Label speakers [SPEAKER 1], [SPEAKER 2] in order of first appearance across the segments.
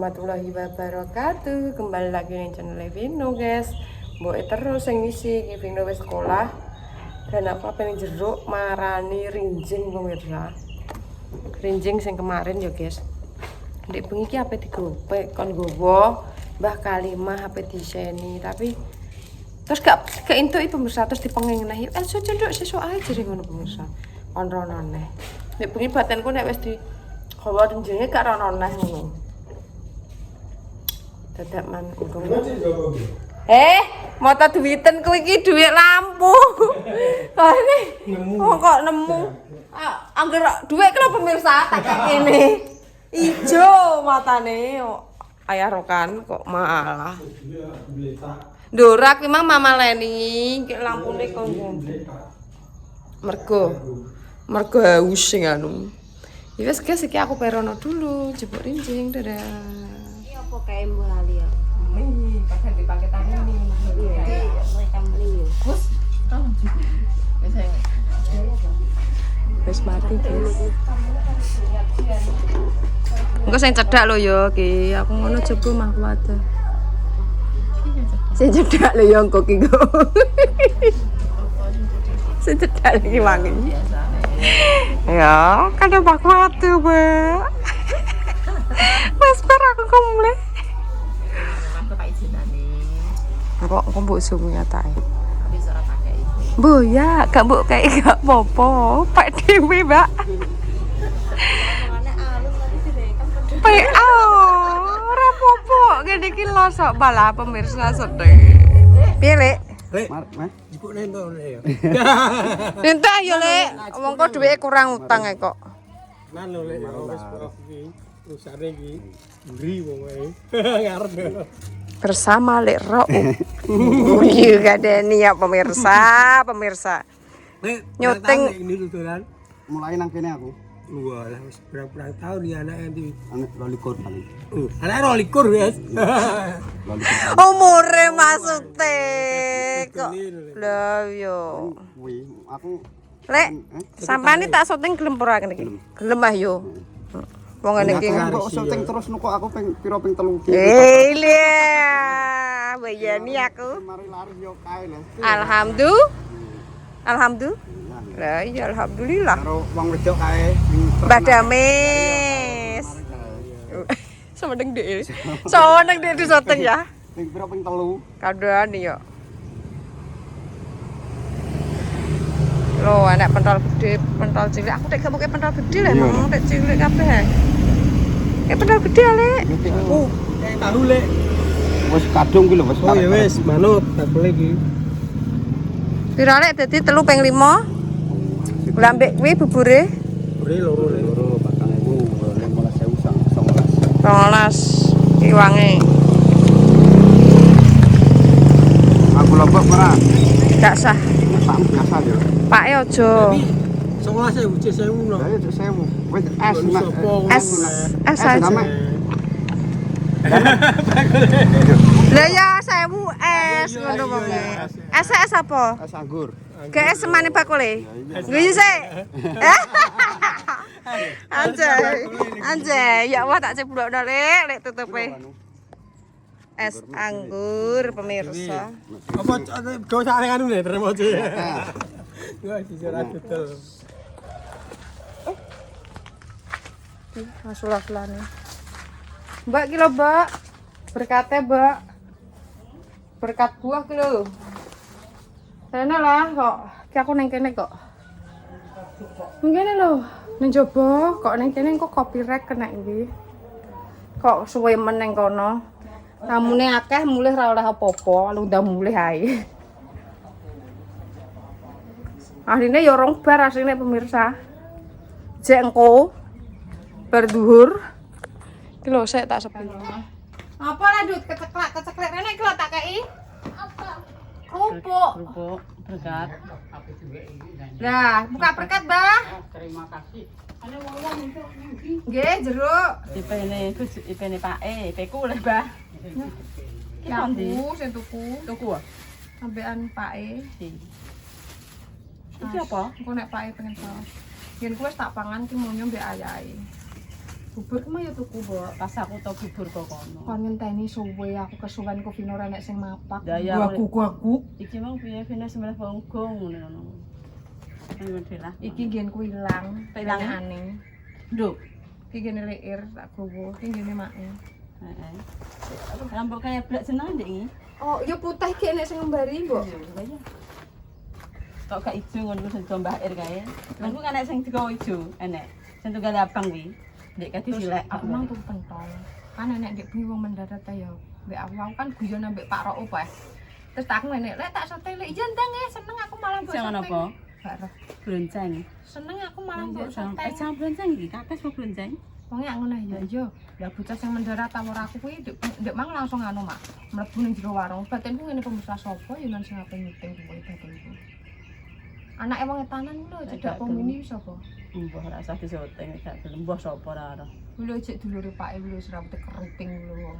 [SPEAKER 1] warahmatullahi wabarakatuh. Kembali lagi di channel Vino guys. Mbok terus yang ngisi iki Vino wis sekolah. Dan aku pengen jeruk marani rinjing pemirsa. Rinjing sing kemarin ya guys. Ndek bengi iki ape digopek kon gowo Mbah Kalimah ape diseni tapi terus gak entuk pemirsa terus dipenging neh. Cenduk sesuk ae jere ngono pemirsa. Kon rono neh. Ndek bengi batenku nek wis di gawa rinjinge gak rono neh ngono. Dadak man urung. Moto duwiten kuwi iki dhuwit lampu. Kene kok nemu. Angger dhuwit kena pemirsa tak kene. Ijo matane. Ayah rokan kok malah. Ndora kuwi mang mama leni, iki lampune kok. Mergo haus sing anu. Ya wis guys iki aku perono dulu, jebuk rinjing dadah.
[SPEAKER 2] Ini apa kayak mulai ya?
[SPEAKER 1] Ini pakai dipakai tangan ini.
[SPEAKER 2] Mereka beli.
[SPEAKER 1] Bos, kamu juga. Wis mati, guys. Engko sing cedhak lho ya iki. Aku ngono jebul mah kuat. Sing cedhak lho ya engko ki. Sing cedhak iki wangi. Ya, kan mbak kuat tuh, Mbak. Mas bar aku komple.
[SPEAKER 2] Aku tak izinane.
[SPEAKER 1] Kok mbok zoom ya ta.
[SPEAKER 2] Tapi ora pakai itu.
[SPEAKER 1] Mbok ya, gak mbok kayak gak apa-apa. Pak dhewe, Mbak.
[SPEAKER 2] Mana alun tadi direkam kan.
[SPEAKER 1] PA. Ora apa-apa. Ngene iki lho sok bala pemirsa sedih. Piye, Lek?
[SPEAKER 3] Lek, ibu nento ya.
[SPEAKER 1] Entah ya, Lek. Wong kok dhuwite kurang utang ae kok.
[SPEAKER 3] Nan lho Lek, wis iki. Rusane iki mburi wong ae. Ngarep.
[SPEAKER 1] Bersama Lek Rauf. Iya gadeni ya pemirsa.
[SPEAKER 3] Lek,
[SPEAKER 1] Nyuting.
[SPEAKER 3] ini tutulan.
[SPEAKER 4] Mulai nang kene aku.
[SPEAKER 3] Wah, lah wis berapa tahun ya anaknya iki.
[SPEAKER 4] Anak 22 paling.
[SPEAKER 3] Anaknya 22 wis.
[SPEAKER 1] Umure maksudnya kok. Lah yo.
[SPEAKER 4] Kuwi aku
[SPEAKER 1] Lek, sampane tak syuting gelem ora kene iki? Gelem ah yo. Wong ngene iki.
[SPEAKER 4] kok syuting terus nuku aku ping pira ping 3
[SPEAKER 1] Iya. Bayani aku.
[SPEAKER 4] Mari lari yo kae lho.
[SPEAKER 1] Alhamdulillah. Lah iya alhamdulillah.
[SPEAKER 4] Karo wong wedok kae ping
[SPEAKER 1] Mbah Damis. Sama deng dek. Sama deng dek di syuting ya.
[SPEAKER 4] ping pira ping 3.
[SPEAKER 1] Kadoan yo. Loh, anak pentol gede, pentol cilik. Aku tek gak mau kayak pentol gede lah, mau tek cilik kabeh. Kayak pentol gede Lek.
[SPEAKER 3] Tahu Lek.
[SPEAKER 4] Wis kadung ki lho wis.
[SPEAKER 3] Oh ya wis, manut tak boleh iki.
[SPEAKER 1] Pira Lek dadi 3 ping 5. Lambek kuwi bubure
[SPEAKER 3] Buri loro Lek.
[SPEAKER 4] Loro 4.000 15.000
[SPEAKER 1] 12 iwange.
[SPEAKER 4] Aku lombok ora.
[SPEAKER 1] Gak sah.
[SPEAKER 4] Tak biasa yo.
[SPEAKER 1] Pake aja.
[SPEAKER 3] Tapi 11.000 10.000 lho.
[SPEAKER 4] Lah yo 1000. Wis es mak.
[SPEAKER 1] Es aja. Lah ya 1000 es ngono wonge. Es apa?
[SPEAKER 4] Es anggur.
[SPEAKER 1] Kayak es semane bakule. Guyu sik. Anjay, ya Allah tak ceblokno Lek tutupe. Es anggur pemirsa.
[SPEAKER 3] Apa go sare anu Lek terima aja. Enggak diserat betul.
[SPEAKER 1] Masulah-sulane. Mbak ki lho, Mbak. Berkate, Mbak. Berkat buah ki lho. Rene lah kok. Ki aku ning kene kok. Ning kene lho. Ning jaba kok ning kene kok copyright kena iki. Kok suwe meneng kono. Tamune akeh mulih ra oleh apa-apa, lu ndak mulih ae. Asline ya rong bar asline pemirsa. Jek engko bar dhuwur. Iki lho sik tak sepi. Apa lah Dut keceklek rene iki lho tak kei. Apa? Kerupuk berkat. Lah, buka berkat, Mbah.
[SPEAKER 4] Terima kasih.
[SPEAKER 1] Nggih, jeruk.
[SPEAKER 2] Ipene Pak ipeku lho, Mbah.
[SPEAKER 1] Ki aku sing tuku. Sampean pake.
[SPEAKER 2] Iki apa?
[SPEAKER 1] Engko nek pake pengen saus. Yen kuwi tak pangan ki monyo mbek ayahe. Bubur ki mah ya tuku, Mbok.
[SPEAKER 2] Pas aku tau bubur kok kono.
[SPEAKER 1] Kon ngenteni suwe aku kesuwen ku Vino nek sing mapak.
[SPEAKER 2] Daya
[SPEAKER 1] Gaguk.
[SPEAKER 2] Iki mau piye Vina sebelah bonggong ngono. Ayo lah.
[SPEAKER 1] Iki nggen ku ilang,
[SPEAKER 2] Ilang?
[SPEAKER 1] aneh.
[SPEAKER 2] Nduk.
[SPEAKER 1] Iki ngene leir tak gowo, iki ngene make.
[SPEAKER 2] Heeh. Rambut kaya blek seneng ndek iki.
[SPEAKER 1] Oh, ya putih ki nek sing ngembari, Mbok.
[SPEAKER 2] Iya. Kok gak ijo ngono sing mbah air kae. Ngono kan nek sing digawa ijo, enek. Sing tunggal abang kuwi. Ndek kadi silek.
[SPEAKER 1] Aku mang tuh pentol. Kan nek ndek bingung mendarat ta ya. Mbek aku kan guyon ambek Pak Rok apa. Terus tak ngene, lek tak sote lek iya ndang seneng aku malah mbok.
[SPEAKER 2] Jangan apa?
[SPEAKER 1] Gak roh.
[SPEAKER 2] Blonceng.
[SPEAKER 1] Seneng aku malah mbok
[SPEAKER 2] Sampai
[SPEAKER 1] sote.
[SPEAKER 2] jam blonceng iki, kakek mau blonceng.
[SPEAKER 1] Wong ya ngono ya yo. Ya bocah sing mendarat tawur aku kuwi ndek mang langsung anu mak. Mlebu ning jero warung. Batinku ngene pemirsa sapa ya nang sing ape nyuting kuwi batinku. Anake wong etanan lho cedak pemini sapa?
[SPEAKER 2] Mbah ora usah disyuting gak gelem mbah sapa ora ora.
[SPEAKER 1] Lho cek dulure pake lho rambute keriting lho wong.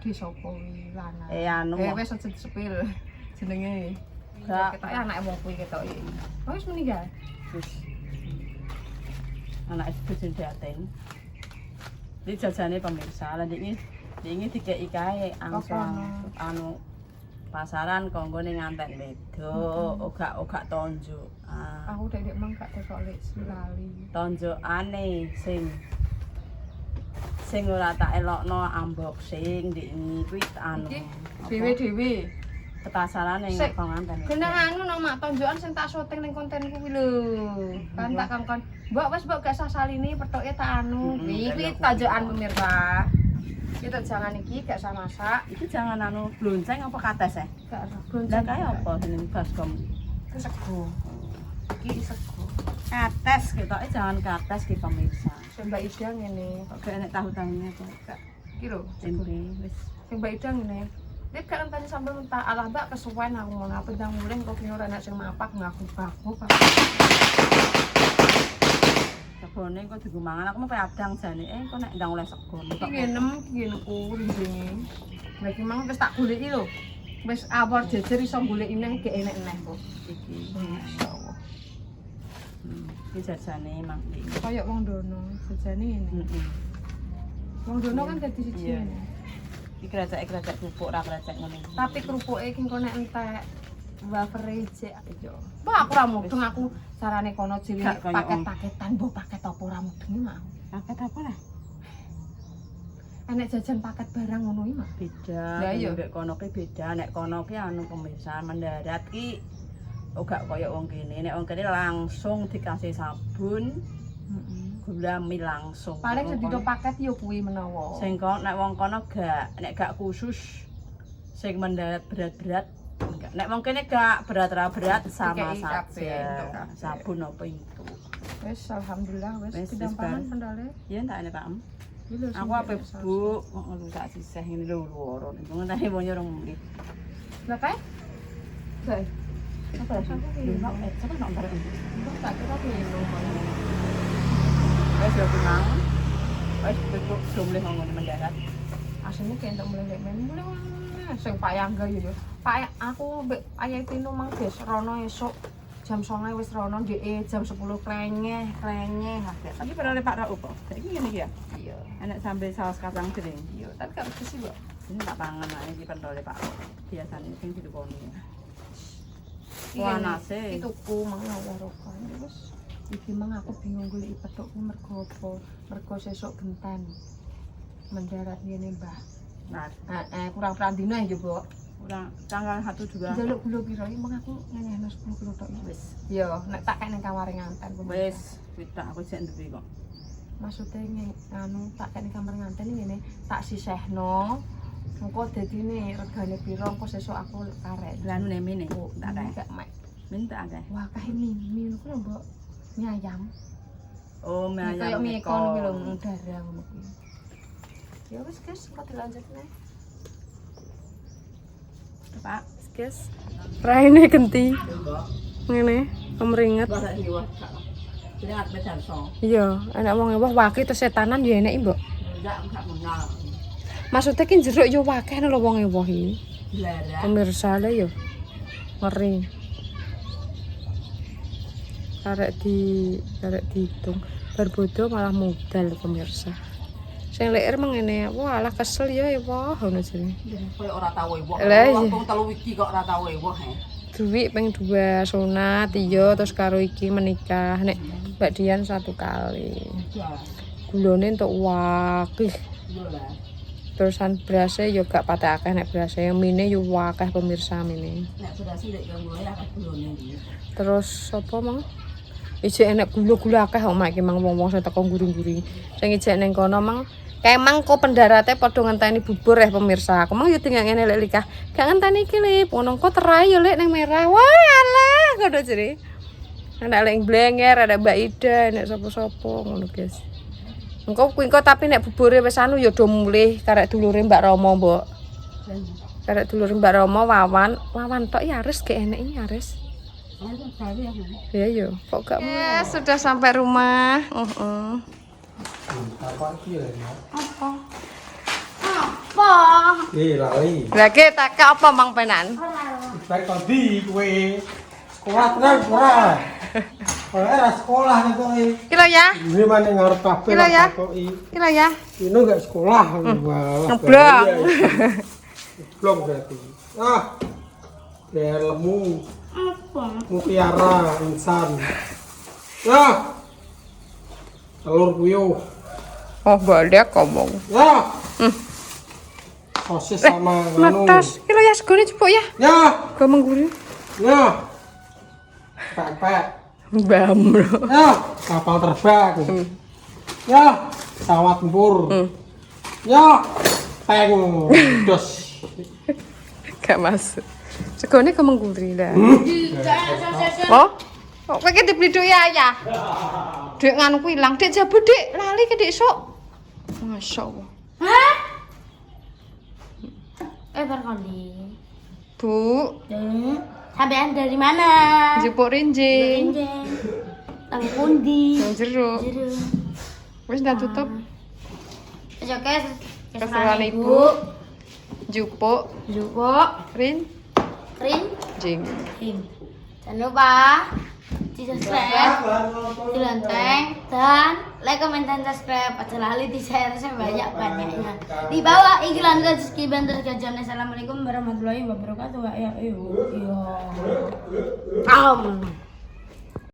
[SPEAKER 1] Di sapa kuwi lanang.
[SPEAKER 2] Anu.
[SPEAKER 1] Wis aja sepil jenenge.
[SPEAKER 2] Gak.
[SPEAKER 1] Ketoke anake wong kuwi ketoke. Oh wis meninggal.
[SPEAKER 2] Terus anak itu sing diaten. Iki jajane pemirsa, lan iki dikeki kae angsung anu pasaran kanggo ning ngantek wedok, ora tonjuk.
[SPEAKER 1] Aku dek mang gak tekok lek silali.
[SPEAKER 2] Tonjokane sing ora tak elokno unboxing ndek kuwi anu.
[SPEAKER 1] Dewe-dewe.
[SPEAKER 2] Petasaran ning
[SPEAKER 1] Sik.
[SPEAKER 2] penganten.
[SPEAKER 1] Genah anu nang mak tonjokan sing tak syuting ning konten kuwi lho. Kan tak kongkon. Mbok wis mbok gak sasaline petoke tak anu. Iki tonjokan pemirsa. Kita jangan iki gak usah masak.
[SPEAKER 2] Iki jangan anu blonceng apa kates
[SPEAKER 1] Gak usah
[SPEAKER 2] Lah
[SPEAKER 1] blonceng.
[SPEAKER 2] kaya apa jeneng baskom?
[SPEAKER 1] Iki sego. Iki sego.
[SPEAKER 2] Kates ketoke jangan kates ki pemirsa.
[SPEAKER 1] Sing Mbak Ida ngene.
[SPEAKER 2] Kok gak enek tahu-tahunya kok.
[SPEAKER 1] Iki lho.
[SPEAKER 2] Tempe wis.
[SPEAKER 1] Sing Mbak Ida ngene. Nek gak enteni sambel mentah alah Mbak kesuwen aku ngono apa ndang mulih kok kira nek sing mapak ngaku baku.
[SPEAKER 2] Segone kok digo mangan aku mau padang jane. Kok nek ndang oleh segone
[SPEAKER 1] Iki
[SPEAKER 2] kok.
[SPEAKER 1] ngenem iki neku rinjinge. Lagi mang wis tak goleki lho. Wis awor jejer iso goleki neh gek enek-enek kok.
[SPEAKER 2] Iki.
[SPEAKER 1] Masyaallah.
[SPEAKER 2] Iki jajane mang iki.
[SPEAKER 1] Kayak wong dono jejane ngene. Wong dono kan dadi siji.
[SPEAKER 2] Iya. Iki kerajak kerupuk ra kerajak ngono.
[SPEAKER 1] Tapi kerupuke iki engko nek entek wafere jek yo. Mbak aku ra mudeng aku carane kono cilik
[SPEAKER 2] Gak kaya
[SPEAKER 1] paket-paketan mbok paket apa ora mudeng mak.
[SPEAKER 2] Paket apa lah?
[SPEAKER 1] Enek jajan paket barang ngono iki mak.
[SPEAKER 2] Beda.
[SPEAKER 1] Lah iya.
[SPEAKER 2] Nek kono ki beda, nek kono ki anu pemirsa mendarat ki gak kaya wong kene. Nek wong kene langsung dikasih sabun, gula mie langsung.
[SPEAKER 1] Paling sedina paket yo kuwi menawa.
[SPEAKER 2] Sing kok nek wong kono gak, nek gak khusus sing mendarat berat-berat. Enggak. Nek wong kene gak berat-berat sama
[SPEAKER 1] Dikei kabeh,
[SPEAKER 2] saja.
[SPEAKER 1] untuk kabeh.
[SPEAKER 2] Sabun apa itu.
[SPEAKER 1] Wis alhamdulillah wis
[SPEAKER 2] Wis,
[SPEAKER 1] kedampangan
[SPEAKER 2] wis,
[SPEAKER 1] pendale.
[SPEAKER 2] Ya tak enek Pak.
[SPEAKER 1] Iki lho.
[SPEAKER 2] Aku ape Bu, kok ngono sak sisih ngene lho loro. Niku ngenteni wong nyorong mriki.
[SPEAKER 1] Lah kae? Kae.
[SPEAKER 2] Apa ya? Coba nak bareng.
[SPEAKER 1] Kok tak kira minum.
[SPEAKER 2] Wis yo pinang. Wis betul jumlah ngono mendarat.
[SPEAKER 1] Asline kayak entuk mulai mulai sing Pak Yangga yo. Pak aku mbek Ayah Pino mang wis rono esuk jam 09.00 wis rono ndeke jam 10 klenyeh agak.
[SPEAKER 2] Iki pernah Pak Rauf kok. Saiki ngene iki ya.
[SPEAKER 1] Iya.
[SPEAKER 2] Enak sambel saus kacang jering.
[SPEAKER 1] Iya, tapi gak mesti kok.
[SPEAKER 2] Ini tak pangan ae iki pentole Pak Rauf. Biasane sing dilukoni.
[SPEAKER 1] Wah,
[SPEAKER 2] Panase.
[SPEAKER 1] Tuku mang warokan wis. Iki mang aku bingung goleki petukku mergo apa? Mergo sesuk genten. Mendarat ngene, Mbah.
[SPEAKER 2] Nah,
[SPEAKER 1] Kurang dino ya, Mbok.
[SPEAKER 2] udah tanggal 1 juga.
[SPEAKER 1] Njaluk gula piro iki mang aku ngenyehno 10 kilo tok.
[SPEAKER 2] Wis.
[SPEAKER 1] Iya, nek tak kene kamare nganten.
[SPEAKER 2] Wis, pitak aku sik nduwe kok.
[SPEAKER 1] Maksudnya anu tak kene kamar nganten iki ngene, tak sisehno. Engko dadine regane piro engko sesuk aku karek.
[SPEAKER 2] Lan mene tak kae.
[SPEAKER 1] Gak mek.
[SPEAKER 2] Minta kae.
[SPEAKER 1] Wah, kae mie niku lho, Mbok. Mie ayam.
[SPEAKER 2] Oh, mie ayam.
[SPEAKER 1] Kayak mie kon iki lho, darah ngono kuwi. Ya wis, guys, engko dilanjut nih.
[SPEAKER 2] Pak,
[SPEAKER 1] Guys. Raine genti. Ngene, kemringet.
[SPEAKER 2] bahasa Jawa. Jadi ngat medan so.
[SPEAKER 1] Iya, enak wong wah wake terus setanan ya enek, Mbok.
[SPEAKER 2] Enggak mengenal.
[SPEAKER 1] Maksudnya ki jeruk yo wakeh lho wong ewah iki.
[SPEAKER 2] Lara.
[SPEAKER 1] Pemirsa le yo. Ngeri. Karek dihitung. Berbodo malah modal pemirsa. Sing leker mengene, wah lah kesel ya wah ngono jenenge.
[SPEAKER 2] Koyo ora tau ewoh.
[SPEAKER 1] Lah, iya.
[SPEAKER 2] Wong telu iki kok ora tau ewoh he.
[SPEAKER 1] Duit ping 2 sunat iya terus karo iki menikah. Nek Mbak Dian 1 kali. Gulone entuk wakih.
[SPEAKER 2] Iya lah.
[SPEAKER 1] Terusan berasnya yo gak patek akeh nek berasnya mine yo wakeh pemirsa mine.
[SPEAKER 2] Nek berasi lek ganggu ae akeh gulone iki.
[SPEAKER 1] Terus apa mang? Ijek enek gula-gula akeh omak iki mang wong-wong sing teko guring-guring. Sing ijek ning kono mang kemang kok pendarate padha ngenteni bubur pemirsa. Aku mang yo tinggal ngene lek likah. Gak ngenteni iki lip, ngono kok terai yo lek ning merah. Wah alah ngono jere. Ana lek blenger, ada Mbak Ida, nek sapa-sapa ngono guys. Engko kuwi tapi nek bubure wis anu ya do mulih karek dulure Mbak Rama, Mbok. Karek dulure Mbak Rama Wawan tok ya Aris ge enek iki Aris. Ya yo, kok gak mulai. Sudah sampai rumah.
[SPEAKER 3] Apa iki lho?
[SPEAKER 1] Apa?
[SPEAKER 3] Lali.
[SPEAKER 1] Lah ke tak apa Mang Penan?
[SPEAKER 3] Baik tadi kowe sekolah tenan ora? Ora sekolah itu.
[SPEAKER 1] Kilo ya?
[SPEAKER 3] Ini mana ngarep kabeh
[SPEAKER 1] Kilo ya?
[SPEAKER 3] takoki.
[SPEAKER 1] Kilo ya?
[SPEAKER 3] Ini enggak sekolah. Walah.
[SPEAKER 1] Ngeblok.
[SPEAKER 3] Ngeblok berarti. Ah. Biar lemu. Apa? Mutiara insan. Ya. Telur puyuh.
[SPEAKER 1] Oh, balik ngomong.
[SPEAKER 3] Ya. Sosis sama nganu.
[SPEAKER 1] Matas. Kilo ya segone cepuk ya.
[SPEAKER 3] Ya.
[SPEAKER 1] Go mengguri.
[SPEAKER 3] Ya. Pepek.
[SPEAKER 1] Bamro.
[SPEAKER 3] Ya, kapal terbang. Ya, pesawat tempur. Ya, tank dos.
[SPEAKER 1] Gak masuk. Segone go mengguri lah. Oh? Kok kowe ki dibeli dhuwit ya? Dhuwit nganu ku ilang. Dik jabut, Dik. Lali ke Dik sok. Masyaallah.
[SPEAKER 5] Hah? Berkali.
[SPEAKER 1] Bu,
[SPEAKER 5] Sampean dari mana?
[SPEAKER 1] jupuk rinjing.
[SPEAKER 5] Injeng. Nang pundi?
[SPEAKER 1] Nang jero.
[SPEAKER 5] Jero.
[SPEAKER 1] Wis ndak tutup.
[SPEAKER 5] Oke,
[SPEAKER 1] Kesukaan ibu. Jupuk
[SPEAKER 5] Jupuk,
[SPEAKER 1] rin
[SPEAKER 5] Rin,
[SPEAKER 1] jing.
[SPEAKER 5] Rin. Jangan lupa di subscribe, di lonceng, dan like, comment, dan subscribe. Aja lali di share sebanyak-banyaknya. Di bawah iklan rezeki banter gajian. Assalamualaikum warahmatullahi wabarakatuh. Ya,